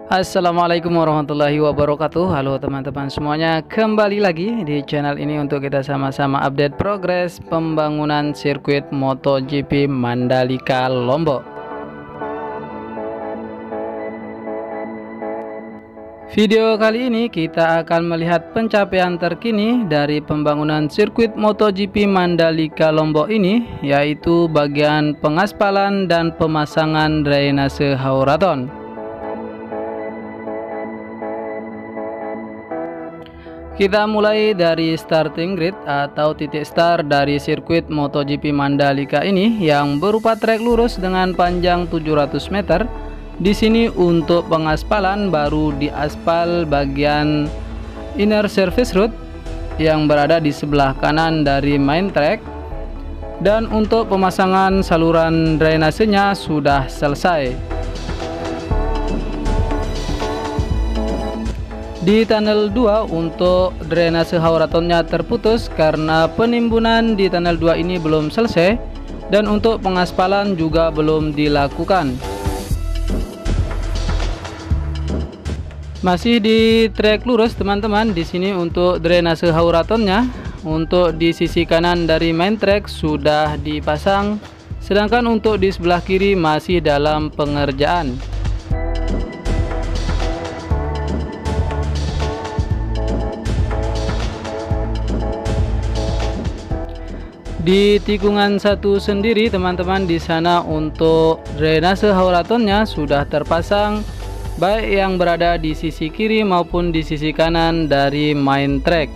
Assalamualaikum warahmatollahi wabarakatuh. Halo teman-teman semuanya, kembali lagi di channel ini untuk kita sama-sama update progres pembangunan sirkuit MotoGP Mandalika Lombok. Video kali ini kita akan melihat pencapaian terkini dari pembangunan sirkuit MotoGP Mandalika Lombok ini, yaitu bagian pengaspalan dan pemasangan drainase hauraton. Kita mulai dari starting grid atau titik start dari sirkuit MotoGP Mandalika ini yang berupa trek lurus dengan panjang 700 meter. Di sini untuk pengaspalan baru diaspal bagian inner surface road yang berada di sebelah kanan dari main track, dan untuk pemasangan saluran drainasenya sudah selesai. Di tunnel 2 untuk drainase hauratonnya terputus karena penimbunan di tunnel 2 ini belum selesai, dan untuk pengaspalan juga belum dilakukan. Masih di trek lurus teman-teman, di sini untuk drainase hauratonnya untuk di sisi kanan dari main track sudah dipasang, sedangkan untuk di sebelah kiri masih dalam pengerjaan. Di tikungan 1 sendiri teman-teman, di sana untuk drainase hauratonnya sudah terpasang, baik yang berada di sisi kiri maupun di sisi kanan dari main track.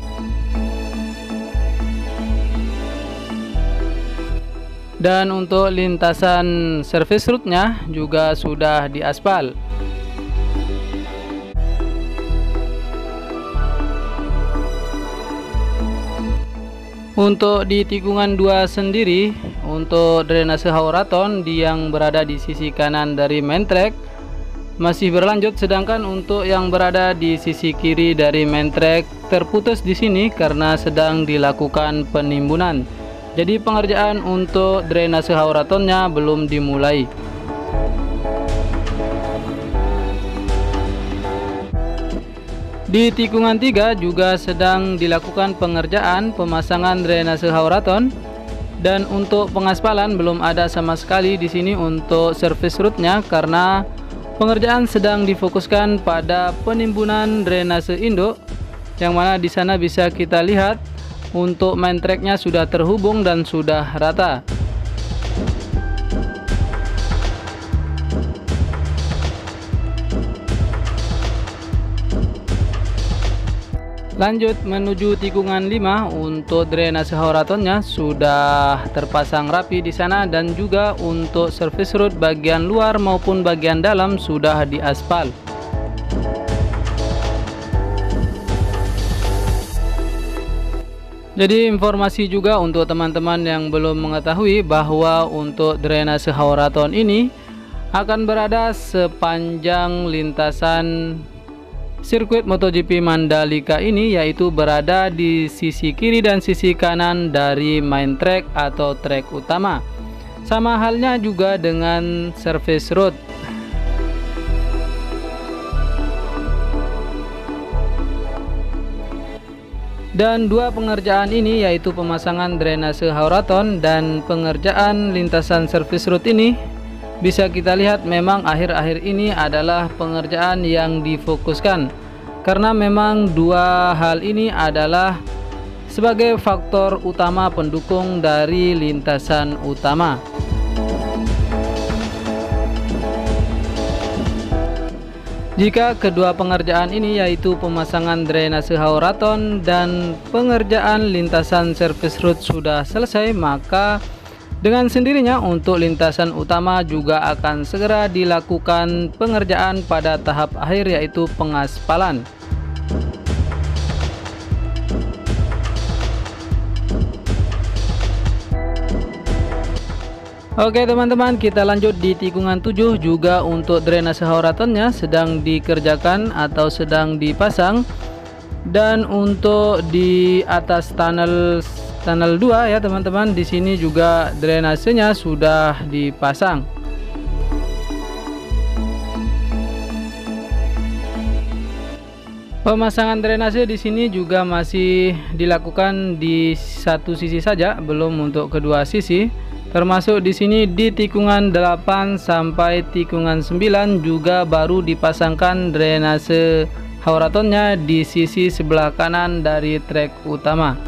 Dan untuk lintasan surface roadnya juga sudah diaspal. Untuk di tikungan 2 sendiri, untuk drainase hauraton yang berada di sisi kanan dari main track masih berlanjut, sedangkan untuk yang berada di sisi kiri dari main track terputus di sini karena sedang dilakukan penimbunan. Jadi pengerjaan untuk drainase hauratonnya belum dimulai. Di tikungan 3 juga sedang dilakukan pengerjaan pemasangan drainase hauraton, dan untuk pengaspalan belum ada sama sekali di sini untuk surface roadnya karena pengerjaan sedang difokuskan pada penimbunan drainase induk, yang mana di sana bisa kita lihat untuk main tracknya sudah terhubung dan sudah rata. Lanjut menuju tikungan 5, untuk drainase hauratonnya sudah terpasang rapi di sana, dan juga untuk surface road bagian luar maupun bagian dalam sudah diaspal. Jadi informasi juga untuk teman-teman yang belum mengetahui bahwa untuk drainase hauraton ini akan berada sepanjang lintasan sirkuit MotoGP Mandalika ini, yaitu berada di sisi kiri dan sisi kanan dari main track atau track utama. Sama halnya juga dengan surface road. Dan dua pengerjaan ini, yaitu pemasangan drainase hauraton dan pengerjaan lintasan surface road ini, bisa kita lihat memang akhir-akhir ini adalah pengerjaan yang difokuskan, karena memang dua hal ini adalah sebagai faktor utama pendukung dari lintasan utama. Jika kedua pengerjaan ini, yaitu pemasangan drainase hauraton dan pengerjaan lintasan surface road sudah selesai, maka dengan sendirinya untuk lintasan utama juga akan segera dilakukan pengerjaan pada tahap akhir, yaitu pengaspalan. Oke teman-teman, kita lanjut di tikungan 7, juga untuk drainase hauratonnya sedang dikerjakan atau sedang dipasang, dan untuk di atas tunnel 2 ya teman-teman, di sini juga drainasenya sudah dipasang. Pemasangan drainase di sini juga masih dilakukan di satu sisi saja, belum untuk kedua sisi. Termasuk di sini di tikungan 8 sampai tikungan 9 juga baru dipasangkan drainase hauratonnya di sisi sebelah kanan dari trek utama.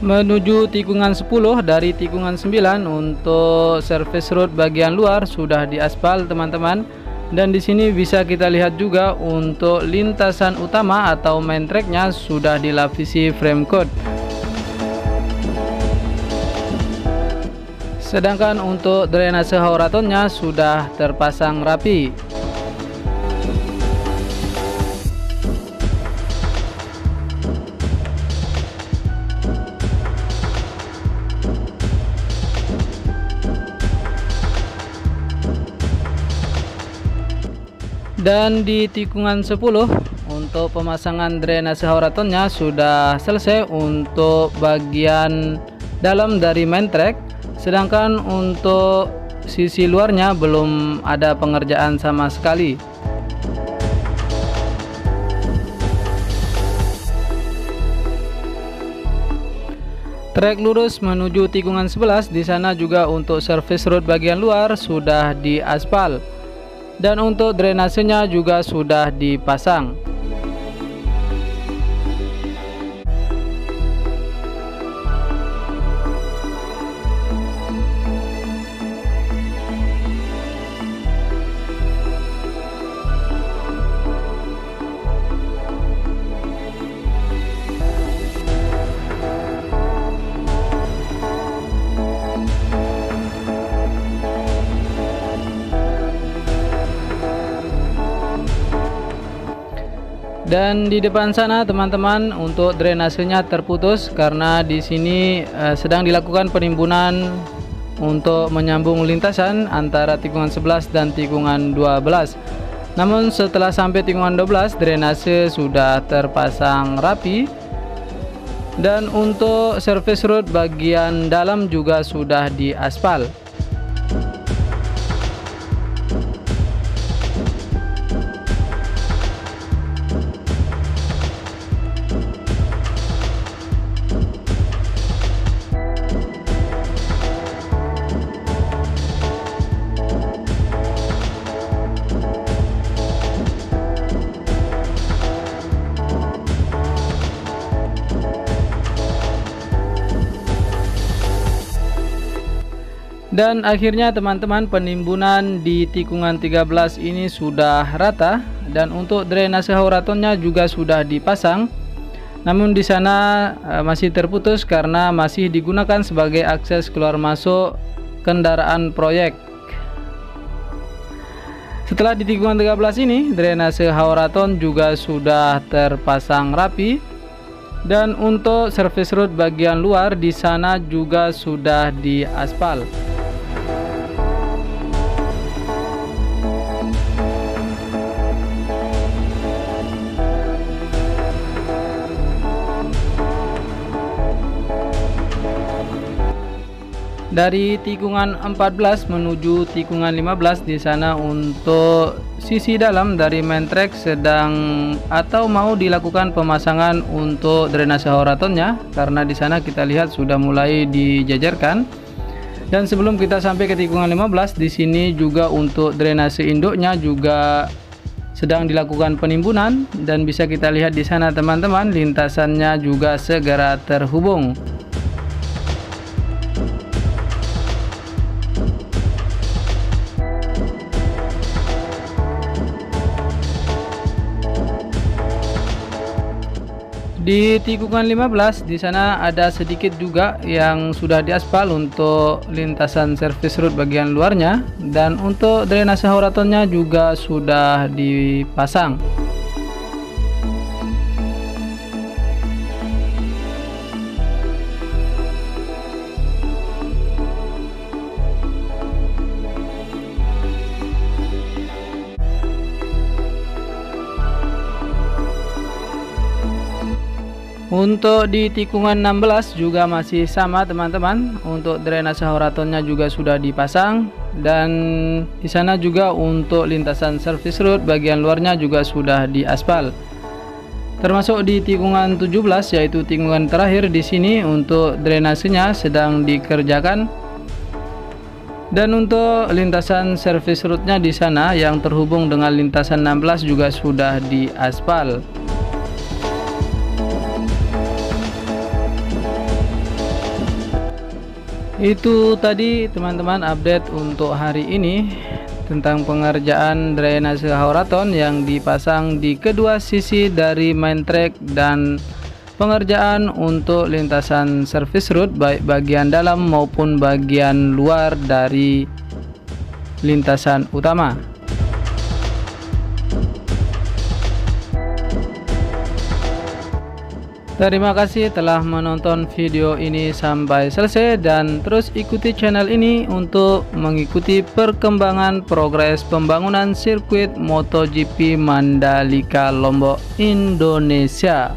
Menuju tikungan 10 dari tikungan 9 untuk surface road bagian luar sudah diaspal teman-teman. Dan di sini bisa kita lihat juga untuk lintasan utama atau main tracknya sudah dilapisi frame coat. Sedangkan untuk drainase hauratonnya sudah terpasang rapi. Dan di tikungan 10 untuk pemasangan drainase hauratonnya sudah selesai untuk bagian dalam dari main track. Sedangkan untuk sisi luarnya belum ada pengerjaan sama sekali. Trek lurus menuju tikungan 11, di sana juga untuk surface road bagian luar sudah diaspal. Dan untuk drainasenya juga sudah dipasang. Dan di depan sana teman-teman untuk drainasenya terputus karena di sini sedang dilakukan penimbunan untuk menyambung lintasan antara tikungan 11 dan tikungan 12. Namun setelah sampai tikungan 12 drainase sudah terpasang rapi. Dan untuk surface road bagian dalam juga sudah diaspal. Dan akhirnya teman-teman penimbunan di tikungan 13 ini sudah rata dan untuk drainase hauratonnya juga sudah dipasang. Namun di sana masih terputus karena masih digunakan sebagai akses keluar masuk kendaraan proyek. Setelah di tikungan 13 ini drainase hauraton juga sudah terpasang rapi. Dan untuk surface road bagian luar di sana juga sudah diaspal. Dari tikungan 14 menuju tikungan 15 di sana untuk sisi dalam dari main track sedang atau mau dilakukan pemasangan untuk drainase hauratonnya karena di sana kita lihat sudah mulai dijajarkan. Dan sebelum kita sampai ke tikungan 15 di sini juga untuk drainase induknya juga sedang dilakukan penimbunan dan bisa kita lihat di sana teman-teman lintasannya juga segera terhubung. Di tikungan 15 di sana ada sedikit juga yang sudah diaspal untuk lintasan service road bagian luarnya dan untuk drainase hauratonnya juga sudah dipasang. Untuk di tikungan 16 juga masih sama teman-teman. Untuk drainase Horatonnya juga sudah dipasang, dan di sana juga untuk lintasan service road bagian luarnya juga sudah diaspal. Termasuk di tikungan 17, yaitu tikungan terakhir di sini, untuk drainasenya sedang dikerjakan. Dan untuk lintasan service roadnya di sana yang terhubung dengan lintasan 16 juga sudah diaspal. Itu tadi teman-teman update untuk hari ini tentang pengerjaan drainase Horaton yang dipasang di kedua sisi dari main track, dan pengerjaan untuk lintasan service road baik bagian dalam maupun bagian luar dari lintasan utama. Terima kasih telah menonton video ini sampai selesai, dan terus ikuti channel ini untuk mengikuti perkembangan progres pembangunan sirkuit MotoGP Mandalika Lombok, Indonesia.